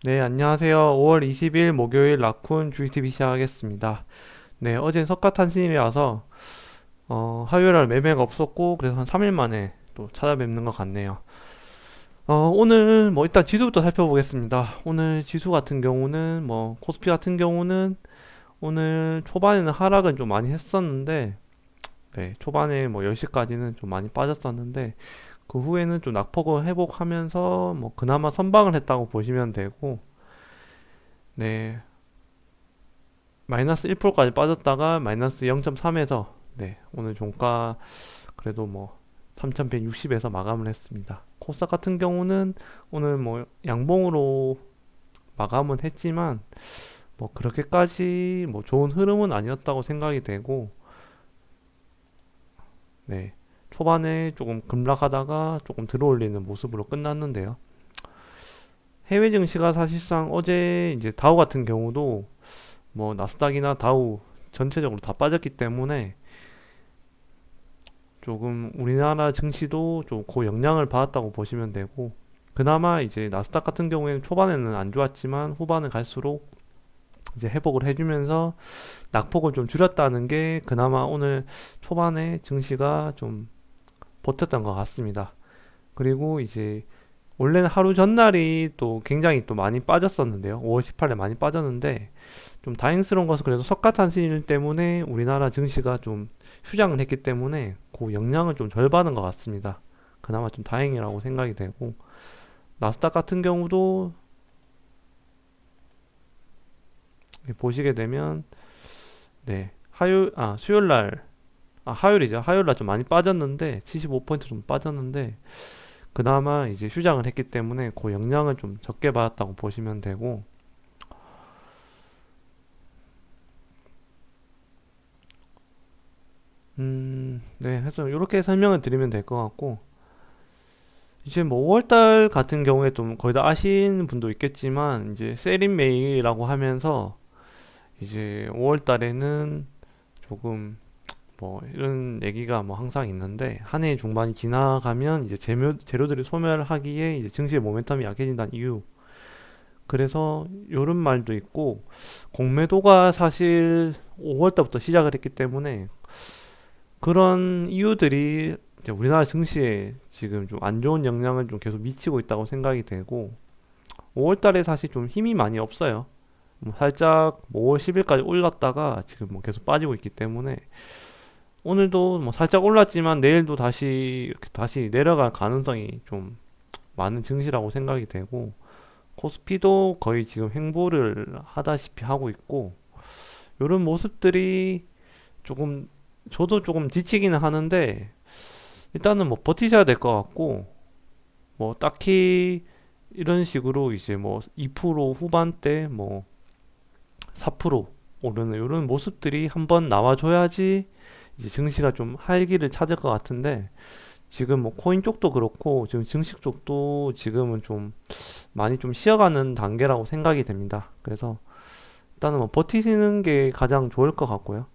네, 안녕하세요. 5월 20일 목요일 라쿤 주기TV 시작하겠습니다. 네, 어제 석가탄신일이라서 화요일날 매매가 없었고 그래서 한 3일 만에 또 찾아뵙는 것 같네요. 오늘 뭐 일단 지수부터 살펴보겠습니다. 오늘 지수 같은 경우는 뭐 코스피 같은 경우는 오늘 초반에는 하락은 좀 많이 했었는데 네, 초반에 뭐 10시까지는 좀 많이 빠졌었는데 그 후에는 좀 낙폭을 회복하면서 뭐 그나마 선방을 했다고 보시면 되고 네, 마이너스 1%까지 빠졌다가 마이너스 0.3에서 네, 오늘 종가 그래도 뭐 3160에서 마감을 했습니다. 코스닥 같은 경우는 오늘 뭐 양봉으로 마감은 했지만 뭐 그렇게까지 뭐 좋은 흐름은 아니었다고 생각이 되고 네, 초반에 조금 급락하다가 조금 들어올리는 모습으로 끝났는데요. 해외 증시가 사실상 어제 이제 다우 같은 경우도 뭐 나스닥이나 다우 전체적으로 다 빠졌기 때문에 조금 우리나라 증시도 좀 고영향을 받았다고 보시면 되고 그나마 이제 나스닥 같은 경우에는 초반에는 안 좋았지만 후반에 갈수록 이제 회복을 해주면서 낙폭을 좀 줄였다는 게 그나마 오늘 초반에 증시가 좀 버텼던 것 같습니다. 그리고 이제 원래는 하루 전날이 또 굉장히 또 많이 빠졌었는데요. 5월 18일에 많이 빠졌는데 좀 다행스러운 것은 그래도 석가탄신일 때문에 우리나라 증시가 좀 휴장을 했기 때문에 그 영향을 좀 덜 받은 것 같습니다. 그나마 좀 다행이라고 생각이 되고 나스닥 같은 경우도 보시게 되면 네 수요일 날 화요일이죠. 화요일 날 좀 많이 빠졌는데 75포인트 좀 빠졌는데 그나마 이제 휴장을 했기 때문에 그 영향을 좀 적게 받았다고 보시면 되고 네, 해서 이렇게 설명을 드리면 될 것 같고 이제 뭐 5월달 같은 경우에 좀 거의 다 아시는 분도 있겠지만 이제 세린 메이라고 하면서 이제 5월달에는 조금 뭐 이런 얘기가 뭐 항상 있는데 한 해 중반이 지나가면 이제 재료들이 소멸하기에 이제 증시의 모멘텀이 약해진다는 이유. 그래서 요런 말도 있고 공매도가 사실 5월달부터 시작을 했기 때문에 그런 이유들이 이제 우리나라 증시에 지금 좀 안 좋은 영향을 좀 계속 미치고 있다고 생각이 되고 5월 달에 사실 좀 힘이 많이 없어요. 뭐 살짝 뭐 5월 10일까지 올랐다가 지금 뭐 계속 빠지고 있기 때문에 오늘도 뭐 살짝 올랐지만 내일도 다시 이렇게 다시 내려갈 가능성이 좀 많은 증시라고 생각이 되고 코스피도 거의 지금 횡보를 하다시피 하고 있고 이런 모습들이 조금 저도 조금 지치기는 하는데 일단은 뭐 버티셔야 될 것 같고 뭐 딱히 이런 식으로 이제 뭐 2% 후반대 뭐 4% 오르는 이런 모습들이 한번 나와줘야지 이제 증시가 좀 활기를 찾을 것 같은데 지금 뭐 코인 쪽도 그렇고 지금 증시 쪽도 지금은 좀 많이 좀 쉬어가는 단계라고 생각이 됩니다. 그래서 일단은 뭐 버티시는 게 가장 좋을 것 같고요.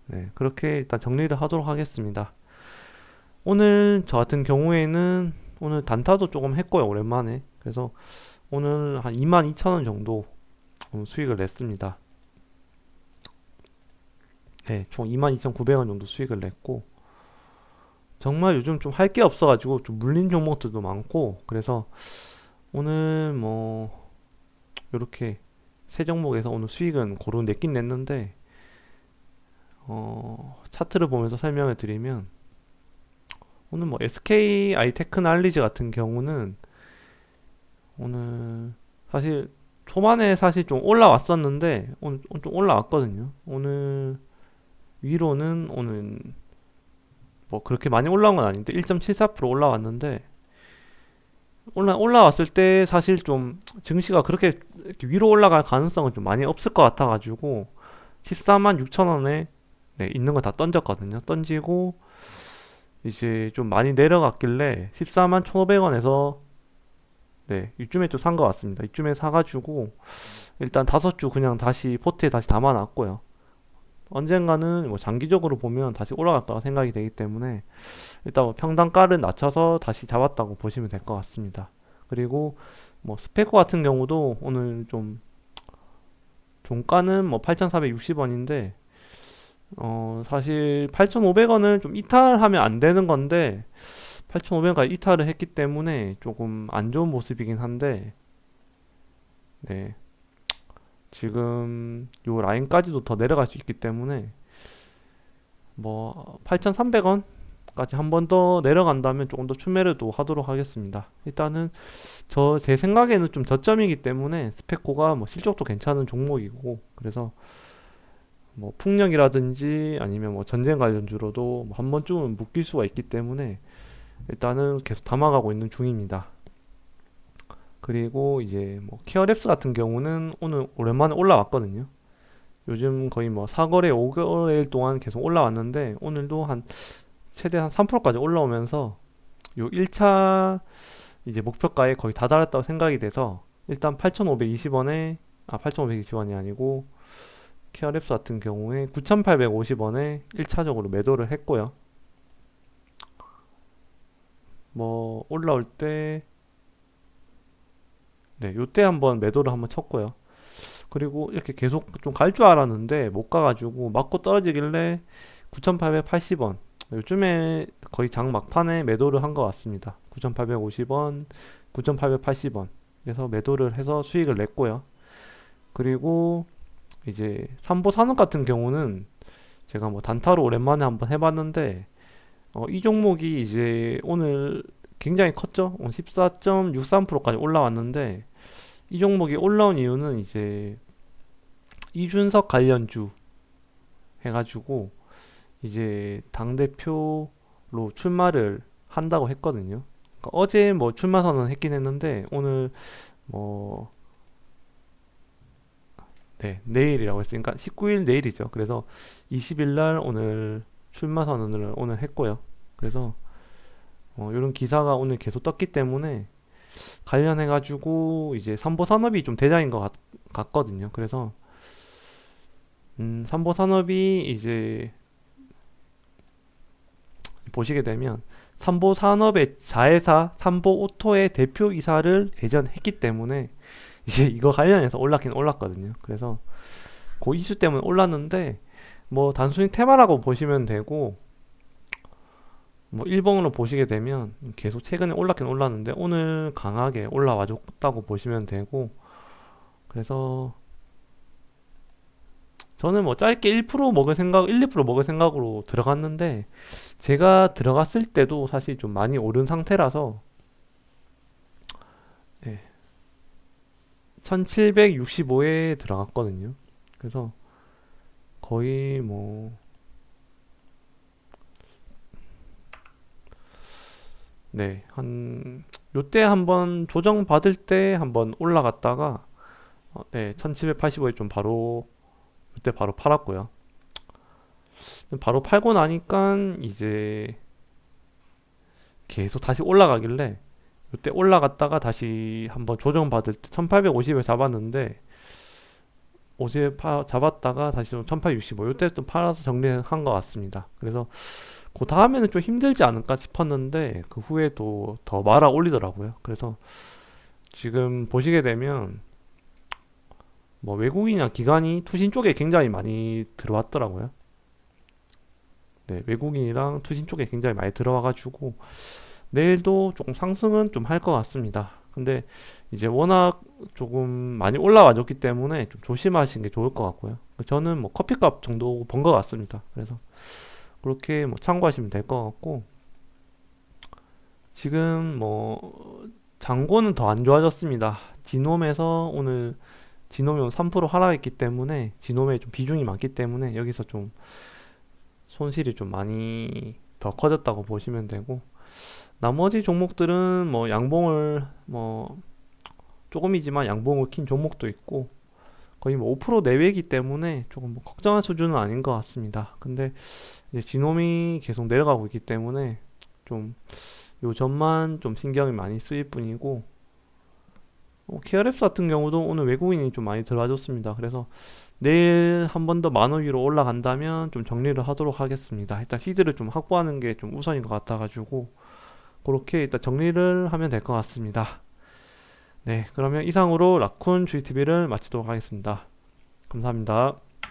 네, 그렇게 일단 정리를 하도록 하겠습니다. 오늘 저 같은 경우에는 오늘 단타도 조금 했고요, 오랜만에. 그래서 오늘 한 22,000원 정도 수익을 냈습니다. 네, 총 22,900원 정도 수익을 냈고, 정말 요즘 좀 할 게 없어가지고 좀 물린 종목들도 많고, 그래서 오늘 뭐, 요렇게 세 종목에서 오늘 수익은 고루 냈긴 냈는데, 차트를 보면서 설명을 드리면, 오늘 뭐 SK 아이테크놀리지 같은 경우는 오늘 사실 초반에 사실 좀 올라왔었는데 오늘 좀 올라왔거든요. 오늘 위로는 오늘 뭐 그렇게 많이 올라온 건 아닌데 1.74% 올라왔는데 올라왔을 때 사실 좀 증시가 그렇게 이렇게 위로 올라갈 가능성은 좀 많이 없을 것 같아가지고 14만 6천 원에 네, 있는 거 다 던졌거든요. 던지고 이제 좀 많이 내려갔길래 14만 1,500원에서 네, 이쯤에 좀 산 것 같습니다. 이쯤에 사가지고 일단 5주 그냥 다시 포트에 다시 담아놨고요. 언젠가는 뭐 장기적으로 보면 다시 올라갈 거라 생각이 되기 때문에 일단 뭐 평단가를 낮춰서 다시 잡았다고 보시면 될 것 같습니다. 그리고 뭐 스페코 같은 경우도 오늘 좀 종가는 뭐 8,460원인데 사실 8,500원을 좀 이탈하면 안 되는 건데 8,500원까지 이탈을 했기 때문에 조금 안 좋은 모습이긴 한데 네, 지금 요 라인까지도 더 내려갈 수 있기 때문에 뭐 8,300원까지 한 번 더 내려간다면 조금 더 추매를 하도록 하겠습니다. 일단은 제 생각에는 좀 저점이기 때문에 스페코가 뭐 실적도 괜찮은 종목이고 그래서 뭐 풍력이라든지 아니면 뭐 전쟁 관련주로도 뭐한 번쯤은 묶일 수가 있기 때문에 일단은 계속 담아가고 있는 중입니다. 그리고 이제 뭐 케어랩스 같은 경우는 오늘 오랜만에 올라왔거든요. 요즘 거의 뭐 4거래 5거래일 동안 계속 올라왔는데 오늘도 한 최대 한 3%까지 올라오면서 요 1차 이제 목표가에 거의 다다랐다고 생각이 돼서 일단 8,520원에 8,520원이 아니고 케어랩스 같은 경우에 9,850원에 1차적으로 매도를 했고요. 뭐 올라올 때 네, 요때 한번 매도를 한번 쳤고요. 그리고 이렇게 계속 좀 갈 줄 알았는데 못 가가지고 맞고 떨어지길래 9,880원 요즘에 거의 장 막판에 매도를 한 것 같습니다. 9,850원, 9,880원 그래서 매도를 해서 수익을 냈고요. 그리고 이제 삼보산업 같은 경우는 제가 뭐 단타로 오랜만에 한번 해봤는데 이 종목이 이제 오늘 굉장히 컸죠. 14.63%까지 올라왔는데 이 종목이 올라온 이유는 이제 이준석 관련주 해가지고 이제 당대표로 출마를 한다고 했거든요. 그러니까 어제 뭐 출마 선언 했긴 했는데 오늘 뭐 네, 내일이라고 했으니까 19일 내일이죠. 그래서 20일 날 오늘 출마 선언을 오늘 했고요. 그래서 이런 기사가 오늘 계속 떴기 때문에 관련해가지고 이제 삼보산업이 좀 대장인 것 같거든요. 그래서 삼보산업이 이제 보시게 되면 삼보산업의 자회사 삼보오토의 대표이사를 예전 했기 때문에 이제 이거 관련해서 올랐긴 올랐거든요. 그래서 그 이슈 때문에 올랐는데 뭐 단순히 테마라고 보시면 되고 뭐 일봉으로 보시게 되면 계속 최근에 올랐긴 올랐는데 오늘 강하게 올라와 줬다고 보시면 되고 그래서 저는 뭐 짧게 1% 먹을 생각, 1, 2% 먹을 생각으로 들어갔는데 제가 들어갔을 때도 사실 좀 많이 오른 상태라서 1765에 들어갔거든요. 그래서 거의 뭐 네, 요때 한번 조정 받을 때 한번 올라갔다가 네, 1785에 좀 바로 요때 바로 팔았고요. 바로 팔고 나니까 이제 계속 다시 올라가길래 요때 올라갔다가 다시 한번 조정 받을 때 1850에 잡았는데 옷에 잡았다가 다시 좀 1865, 요때 좀 팔아서 정리한 것 같습니다. 그래서 그 다음에는 좀 힘들지 않을까 싶었는데 그 후에도 더 말아 올리더라고요. 그래서 지금 보시게 되면 뭐 외국인이나 기관이 투신 쪽에 굉장히 많이 들어왔더라고요. 네, 외국인이랑 투신 쪽에 굉장히 많이 들어와가지고 내일도 조금 상승은 좀 할 것 같습니다. 근데 이제 워낙 조금 많이 올라와 줬기 때문에 좀 조심하시는 게 좋을 것 같고요. 저는 뭐 커피값 정도 번 것 같습니다. 그래서 그렇게 뭐 참고하시면 될 것 같고 지금 뭐 장고는 더 안 좋아졌습니다. 지놈에서 오늘 지놈이 오늘 3% 하락했기 때문에 지놈에 좀 비중이 많기 때문에 여기서 좀 손실이 좀 많이 더 커졌다고 보시면 되고 나머지 종목들은 뭐 양봉을 뭐 조금이지만 양봉을 킨 종목도 있고 거의 뭐 5% 내외이기 때문에 조금 뭐 걱정할 수준은 아닌 것 같습니다. 근데 이제 지놈이 계속 내려가고 있기 때문에 좀 요 점만 좀 신경이 많이 쓰일 뿐이고 KRX 같은 경우도 오늘 외국인이 좀 많이 들어와줬습니다. 그래서 내일 한 번 더 만원 위로 올라간다면 좀 정리를 하도록 하겠습니다. 일단 시드를 좀 확보하는 게 좀 우선인 것 같아가지고 그렇게 일단 정리를 하면 될 것 같습니다. 네, 그러면 이상으로 라쿤 GTV를 마치도록 하겠습니다. 감사합니다.